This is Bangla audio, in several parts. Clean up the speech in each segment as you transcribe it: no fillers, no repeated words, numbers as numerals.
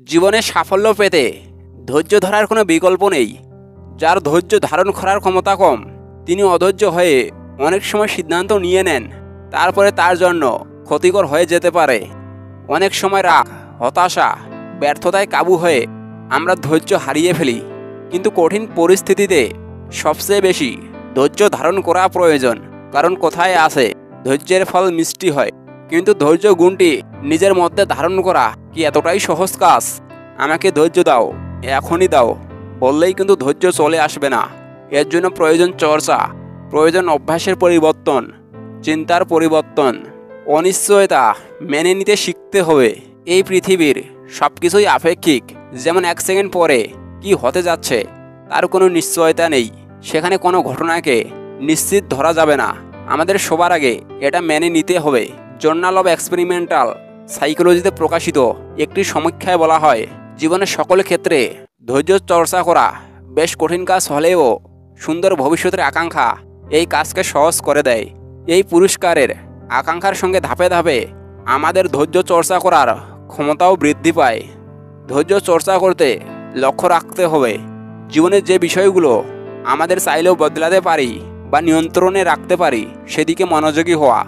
জীবনে সাফল্য পেতে ধৈর্য ধরার কোনো বিকল্প নেই। যার ধৈর্য ধারণ করার ক্ষমতা কম, তিনি অধৈর্য হয়ে অনেক সময় সিদ্ধান্ত নিয়ে নেন, তারপরে তার জন্য ক্ষতিকর হয়ে যেতে পারে। অনেক সময় রাগ, হতাশা, ব্যর্থতায় কাবু হয়ে আমরা ধৈর্য হারিয়ে ফেলি। কিন্তু কঠিন পরিস্থিতিতে সবচেয়ে বেশি ধৈর্য ধারণ করা প্রয়োজন। কারণ কোথায় আছে ধৈর্যের ফল মিষ্টি হয়। কিন্তু ধৈর্য গুণটি নিজের মধ্যে ধারণ করা কি এতটাই সহজ কাজ? আমাকে ধৈর্য দাও, এখনই দাও বললেই কিন্তু ধৈর্য চলে আসবে না। এর জন্য প্রয়োজন চর্চা, প্রয়োজন অভ্যাসের পরিবর্তন, চিন্তার পরিবর্তন, অনিশ্চয়তা মেনে নিতে শিখতে হবে। এই পৃথিবীর সব কিছুই আপেক্ষিক। যেমন 1 সেকেন্ড পরে কি হতে যাচ্ছে তার কোনো নিশ্চয়তা নেই। সেখানে কোনো ঘটনাকে নিশ্চিত ধরা যাবে না। আমাদের সবার আগে এটা মেনে নিতে হবে। জার্নাল অব এক্সপেরিমেন্টাল সাইকোলজিতে প্রকাশিত একটি সমীক্ষায় বলা হয়, জীবনের সকল ক্ষেত্রে ধৈর্য চর্চা করা বেশ কঠিন কাজ হলেও সুন্দর ভবিষ্যতের আকাঙ্ক্ষা এই কাজকে সহজ করে দেয়। এই পুরস্কারের আকাঙ্ক্ষার সঙ্গে ধাপে ধাপে আমাদের ধৈর্য চর্চা করার ক্ষমতাও বৃদ্ধি পায়। ধৈর্য চর্চা করতে লক্ষ্য রাখতে হবে। জীবনের যে বিষয়গুলো আমাদের চাইলেও বদলাতে পারি বা নিয়ন্ত্রণে রাখতে পারি সেদিকে মনোযোগী হওয়া।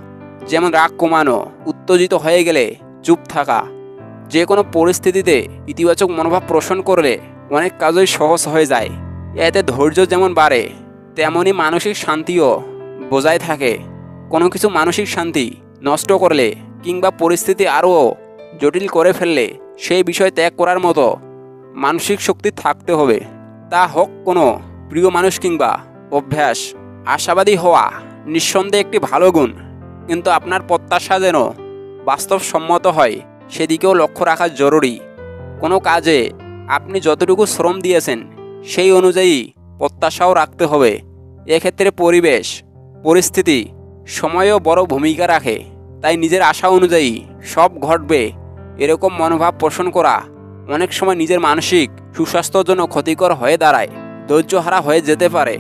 যেমন রাগ কমানো, উত্তেজিত হয়ে গেলে চুপ থাকা। যে কোনো পরিস্থিতিতে ইতিবাচক মনোভাব পোষণ করলে অনেক কাজই সহজ হয়ে যায়। এতে ধৈর্য যেমন বাড়ে, তেমনই মানসিক শান্তিও বজায় থাকে। কোনো কিছু মানসিক শান্তি নষ্ট করলে কিংবা পরিস্থিতি আরও জটিল করে ফেললে সেই বিষয় ত্যাগ করার মতো মানসিক শক্তি থাকতে হবে। তা হোক কোনো প্রিয় মানুষ কিংবা অভ্যাস। আশাবাদী হওয়া নিঃসন্দেহে একটি ভালো গুণ, কিন্তু আপনার প্রত্যাশা যেন বাস্তবসম্মত হয় সেদিকেও লক্ষ্য রাখা জরুরি। কোনো কাজে আপনি যতটুকু শ্রম দিয়েছেন সেই অনুযায়ী প্রত্যাশাও রাখতে হবে। এক্ষেত্রে পরিবেশ, পরিস্থিতি, সময়ও বড় ভূমিকা রাখে। তাই নিজের আশা অনুযায়ী সব ঘটবে এরকম মনোভাব পোষণ করা অনেক সময় নিজের মানসিক সুস্বাস্থ্যের জন্য ক্ষতিকর হয়ে দাঁড়ায়, ধৈর্যহারা হয়ে যেতে পারে।